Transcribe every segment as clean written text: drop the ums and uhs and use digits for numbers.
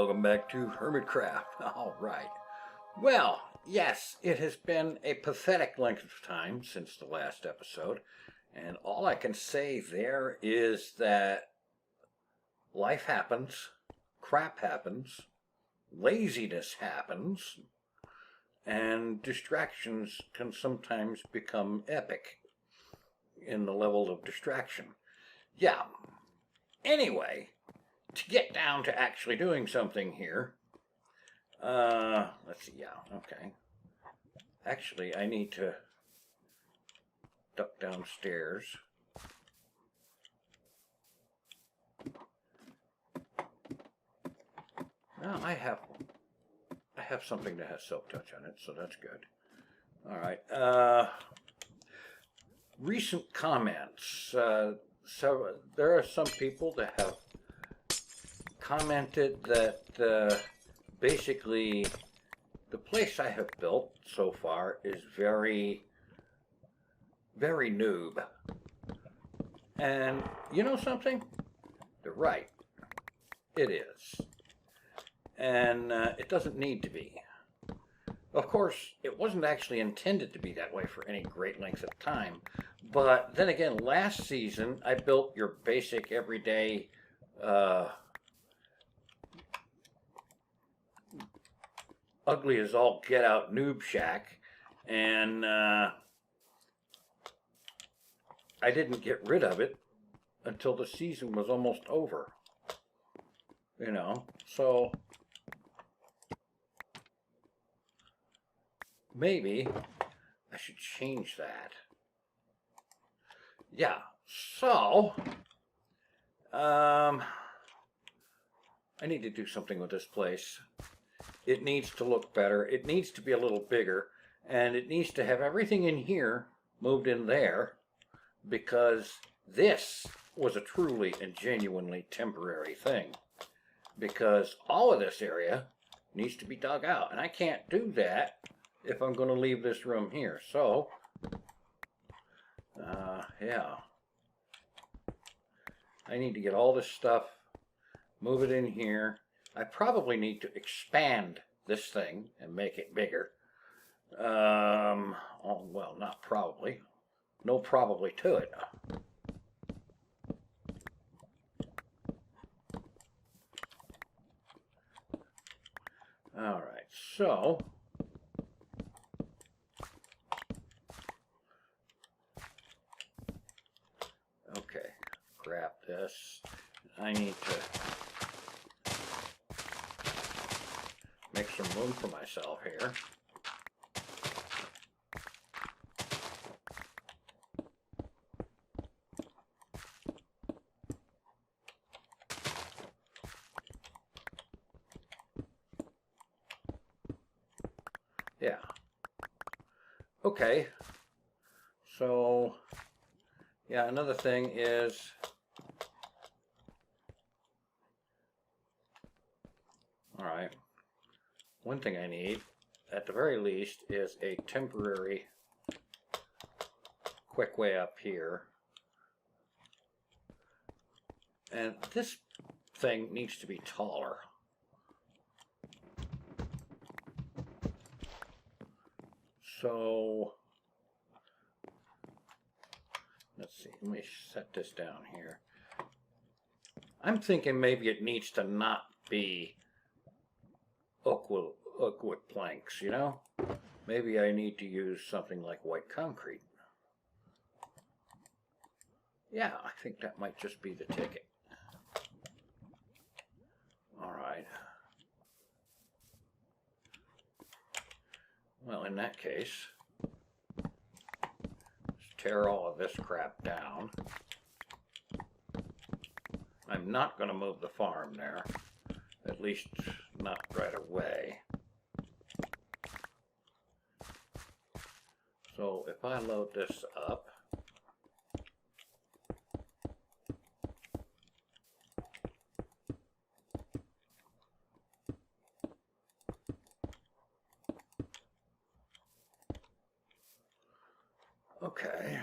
welcome back to Hermitcraft. All right. Well, yes, it has been a pathetic length of time since the last episode, and all I can say there is that life happens, crap happens, laziness happens, and distractions can sometimes become epic in the level of distraction. Yeah. Anyway, to get down to actually doing something here, let's see, yeah, okay. Actually, I need to duck downstairs. Well, I have something that has silk touch on it, so that's good. All right. Recent comments. So there are some people that have commented that basically the place I have built so far is very, very noob. And you know something? They're right. It is. And it doesn't need to be. Of course, it wasn't actually intended to be that way for any great length of time. But then again, last season, I built your basic everyday ugly as all get out noob shack, and I didn't get rid of it until the season was almost over. You know, so maybe I should change that. Yeah, so I need to do something with this place. It needs to look better. It needs to be a little bigger, and it needs to have everything in here moved in there, because this was a truly and genuinely temporary thing. Because all of this area needs to be dug out, and I can't do that if I'm going to leave this room here. So, yeah. I need to get all this stuff, move it in here. I probably need to expand this thing and make it bigger. Oh, well, not probably. No probably to it. All right, so okay, grab this. I need to make some room for myself here. Yeah. Okay. So, yeah, another thing is all right. One thing I need, at the very least, is a temporary quick way up here. And this thing needs to be taller. So, let's see, let me set this down here. I'm thinking maybe it needs to not be oak wood planks, you know? Maybe I need to use something like white concrete. Yeah, I think that might just be the ticket. All right. Well, in that case, let's tear all of this crap down. I'm not going to move the farm there, at least not right away. So if I load this up, okay,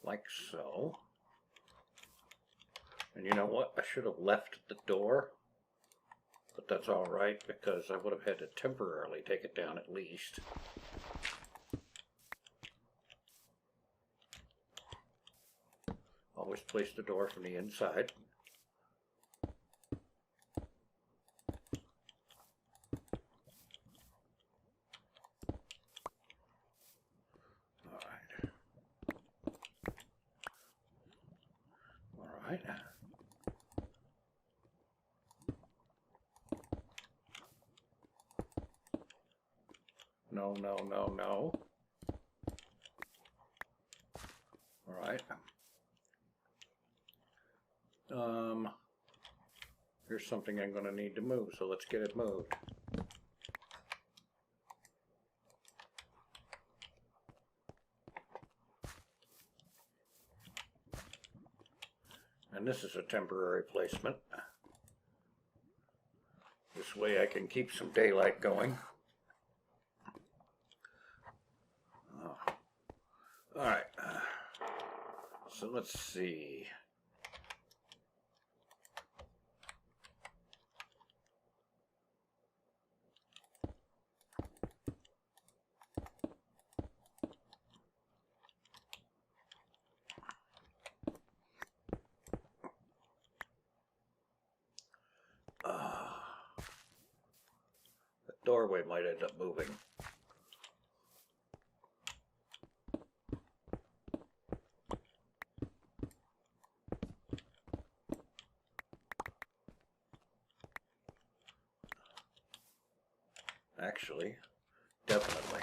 like so. And you know what? I should have left the door, but that's all right because I would have had to temporarily take it down at least. Always place the door from the inside. All right. No, no, no, no. All right. Here's something I'm going to need to move, so let's get it moved. And this is a temporary placement. This way I can keep some daylight going. Oh. All right. So let's see. The doorway might end up moving. Actually, definitely.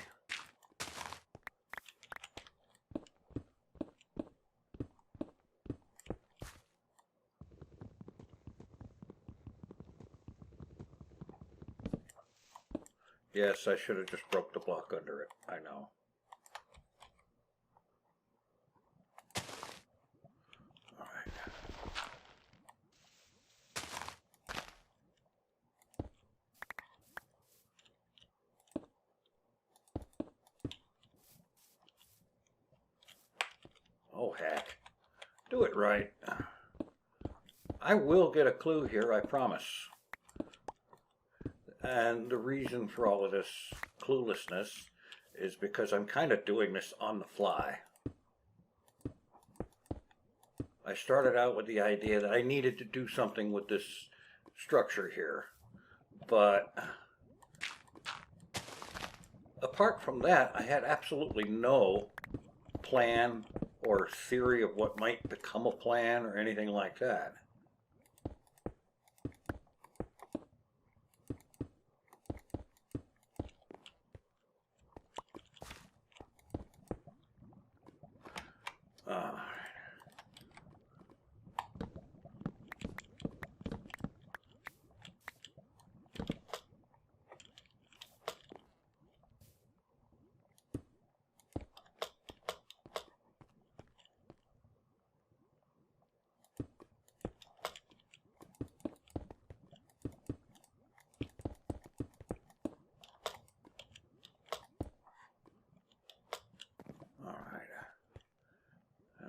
Yes, I should have just broke the block under it. I know. All right. Oh, heck. Do it right. I will get a clue here, I promise. And the reason for all of this cluelessness is because I'm kind of doing this on the fly. I started out with the idea that I needed to do something with this structure here, but apart from that, I had absolutely no plan or theory of what might become a plan or anything like that.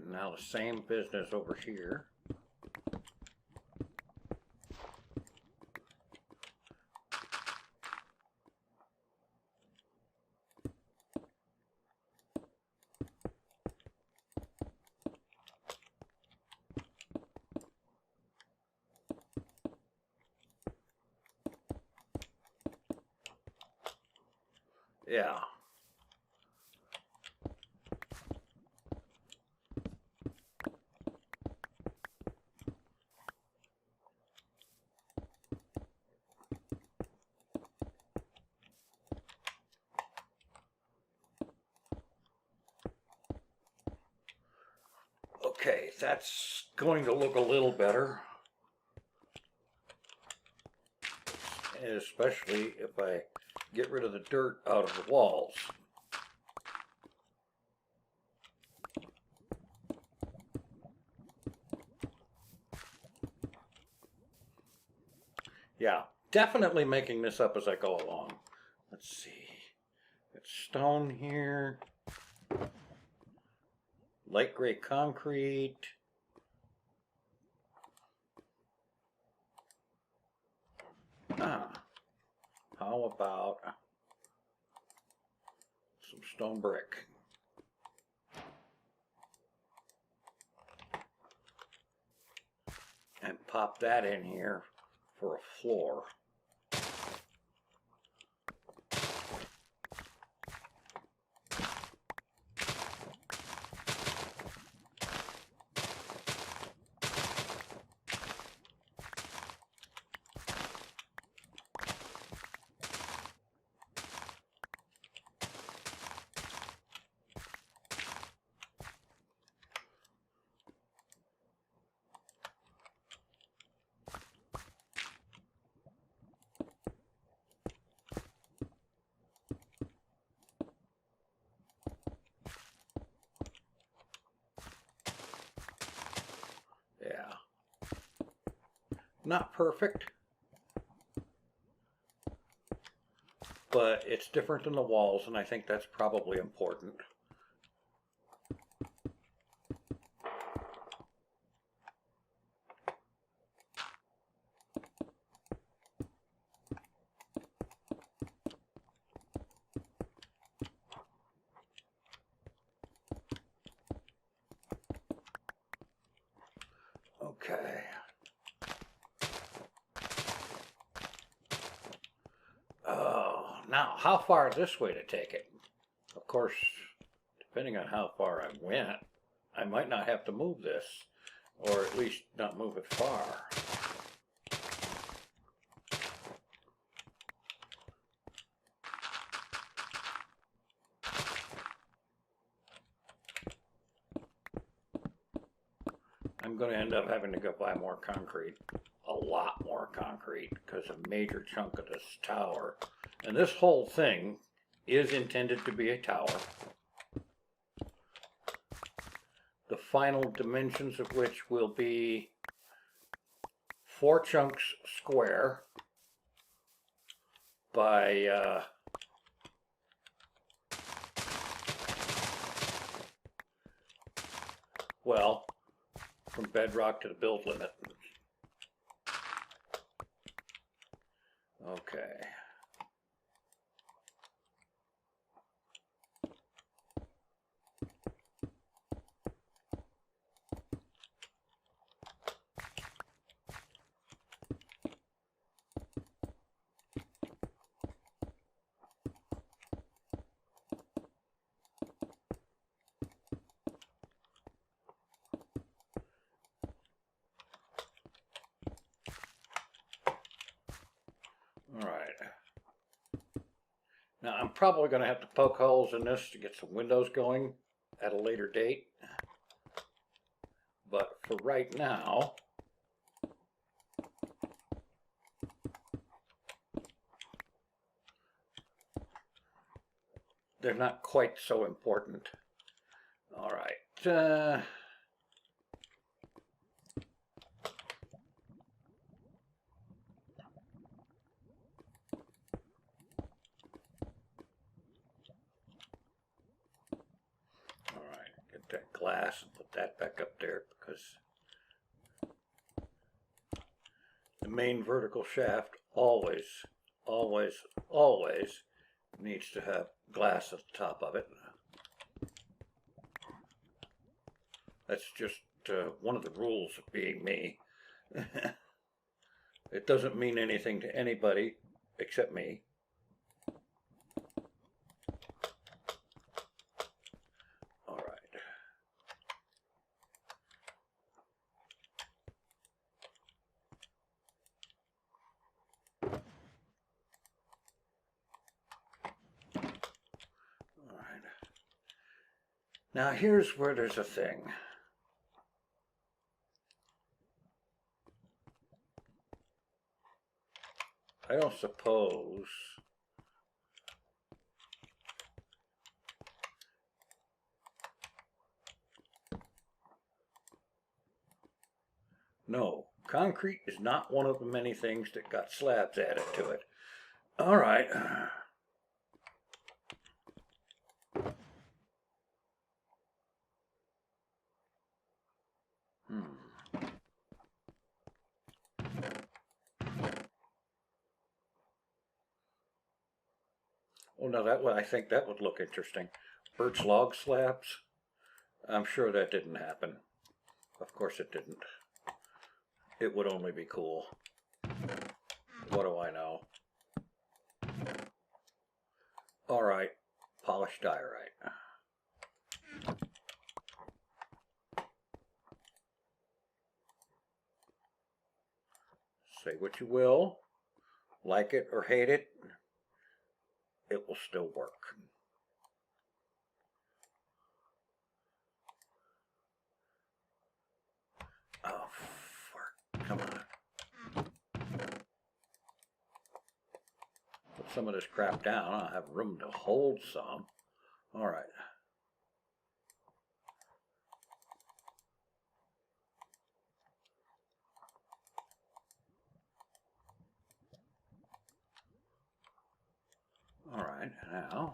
Now the same business over here. Yeah. Okay, that's going to look a little better. Especially if I get rid of the dirt out of the walls. Yeah, definitely making this up as I go along. Let's see. It's stone here. Light gray concrete. How about some stone brick? And pop that in here for a floor. Not perfect, but it's different than the walls, and I think that's probably important. Okay. Now, how far this way to take it? Of course, depending on how far I went, I might not have to move this, or at least not move it far. I'm going to end up having to go buy more concrete, a lot more concrete, because a major chunk of this tower, and this whole thing is intended to be a tower. The final dimensions of which will be 4 chunks square by well, from bedrock to the build limit. Okay. Now I'm probably going to have to poke holes in this to get some windows going at a later date. But for right now, they're not quite so important. All right. That glass and put that back up there, because the main vertical shaft always needs to have glass at the top of it. That's just one of the rules of being me. It doesn't mean anything to anybody except me. Now here's where there's a thing. I don't suppose no, concrete is not one of the many things that got slabs added to it. All right. Oh no, I think that would look interesting. Birch log slabs. I'm sure that didn't happen. Of course it didn't. It would only be cool. What do I know? All right, polished diorite. Say what you will, like it or hate it, it will still work. Oh, come on. Put some of this crap down. I'll have room to hold some. All right. All right, now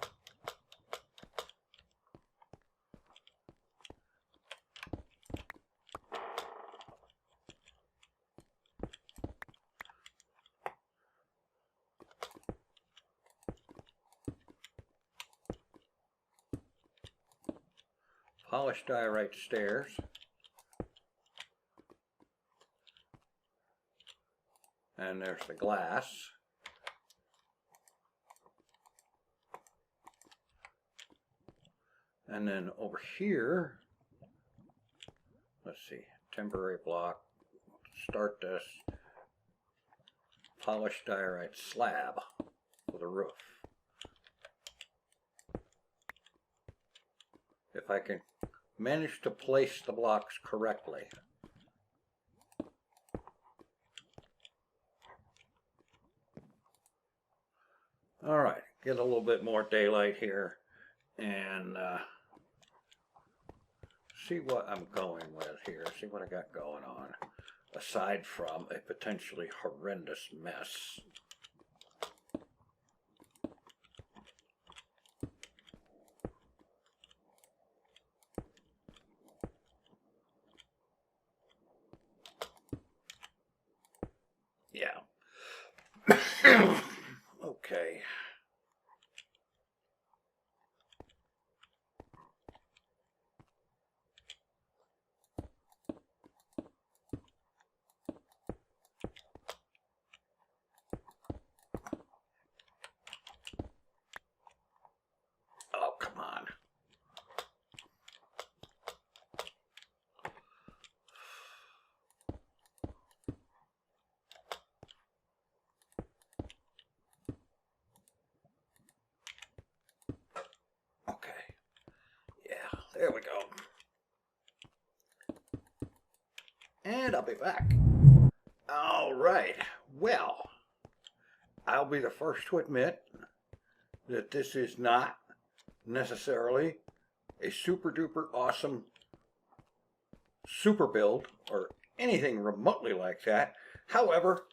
polished diorite stairs. And there's the glass. And then over here, let's see, temporary block, start this, polished diorite slab with a roof. If I can manage to place the blocks correctly. All right, get a little bit more daylight here and see what I'm going with here, see what I got going on, aside from a potentially horrendous mess. Yeah. Okay. Oh, come on. Okay. Yeah, there we go. And I'll be back. All right. Well, I'll be the first to admit that this is not necessarily a super duper awesome super build or anything remotely like that. However,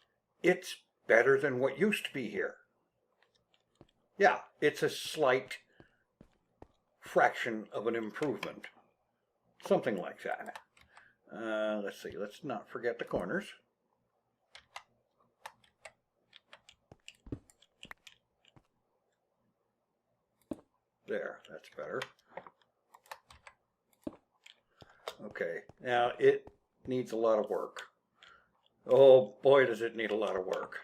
it's better than what used to be here. Yeah, it's a slight fraction of an improvement. Something like that. Let's see, let's not forget the corners. There, that's better. Okay, now it needs a lot of work. Oh boy, does it need a lot of work.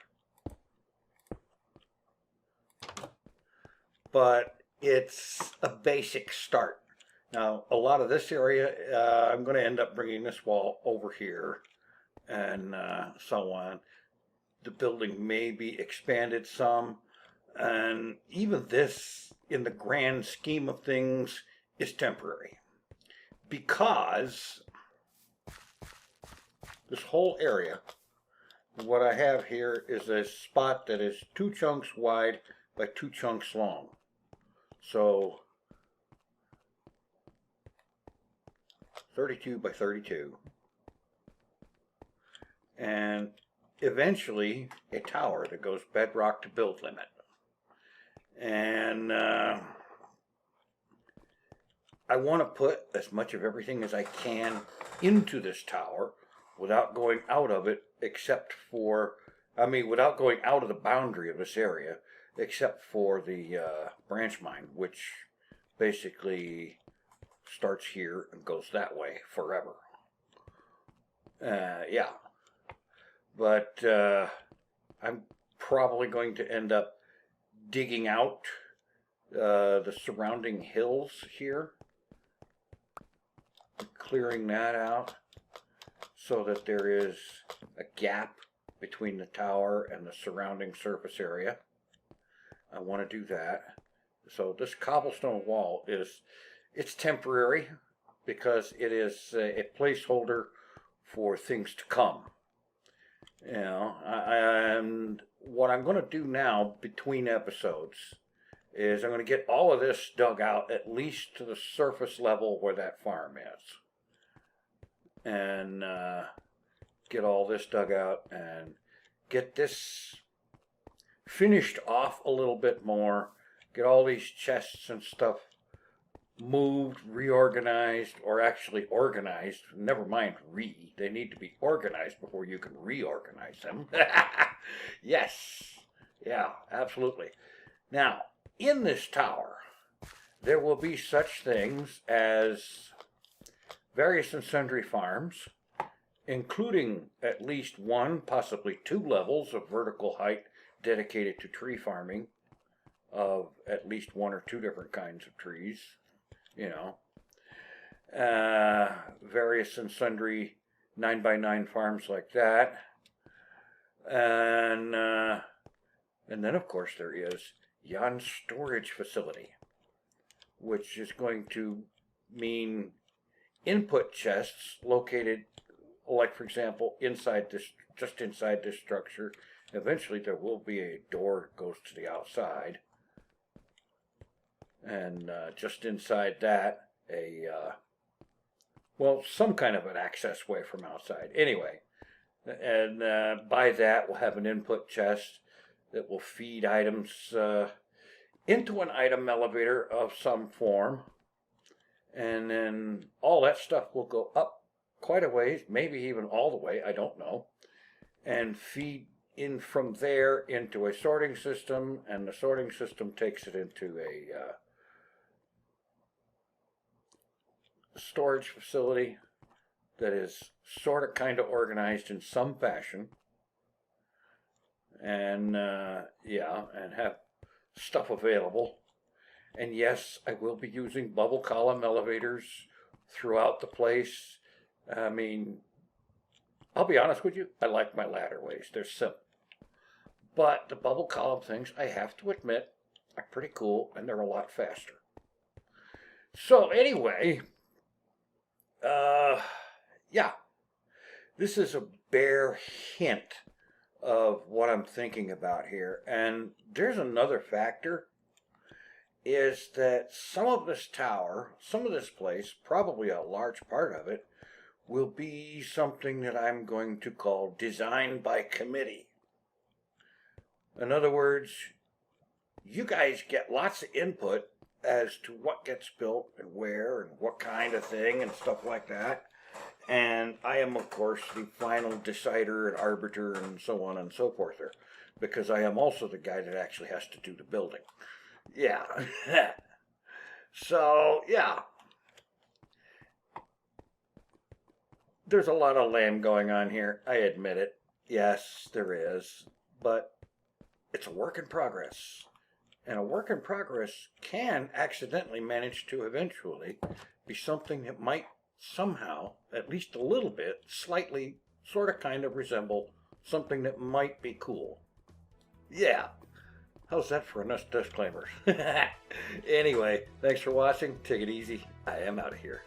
But it's a basic start. Now, a lot of this area, I'm going to end up bringing this wall over here and so on. The building may be expanded some, and even this, in the grand scheme of things, is temporary. Because this whole area, what I have here is a spot that is 2 chunks wide by 2 chunks long. So 32 by 32. And eventually a tower that goes bedrock to build limit. And I want to put as much of everything as I can into this tower without going out of it, except for I mean, without going out of the boundary of this area, except for the branch mine, which basically starts here and goes that way forever. Yeah. But I'm probably going to end up digging out the surrounding hills here, clearing that out so that there is a gap between the tower and the surrounding surface area. I want to do that. So this cobblestone wall it's temporary because it is a placeholder for things to come. You know, and what I'm going to do now between episodes is I'm going to get all of this dug out at least to the surface level where that farm is. And get all this dug out and get this finished off a little bit more. Get all these chests and stuff moved, reorganized, or actually organized. Never mind they need to be organized before you can reorganize them. Yes. Yeah, absolutely. Now, in this tower, there will be such things as various and sundry farms, including at least one, possibly two levels of vertical height dedicated to tree farming of at least one or two different kinds of trees, you know. Various and sundry 9x9 farms like that. And then, of course, there is yon storage facility, which is going to mean input chests located, like, for example, just inside this structure. Eventually, there will be a door that goes to the outside. And just inside that, some kind of an access way from outside. Anyway, and by that, we'll have an input chest that will feed items into an item elevator of some form. And then all that stuff will go up quite a ways, maybe even all the way, I don't know, and feed in from there into a sorting system, and the sorting system takes it into a storage facility that is sort of kind of organized in some fashion, and and have stuff available. And yes, I will be using bubble column elevators throughout the place. I mean, I'll be honest with you, I like my ladder ways. They're simple. But the bubble column things, I have to admit, are pretty cool, and they're a lot faster. So anyway, this is a bare hint of what I'm thinking about here. And there's another factor, is that some of this tower, some of this place, probably a large part of it, will be something that I'm going to call design by committee. In other words, you guys get lots of input as to what gets built and where and what kind of thing and stuff like that. And I am, of course, the final decider and arbiter and so on and so forth there, because I am also the guy that actually has to do the building. Yeah. So, yeah. There's a lot of lame going on here. I admit it. Yes, there is. But it's a work in progress. And a work in progress can accidentally manage to eventually be something that might somehow, at least a little bit, slightly, sort of kind of resemble something that might be cool. Yeah. How's that for enough disclaimers? Anyway, thanks for watching. Take it easy. I am out of here.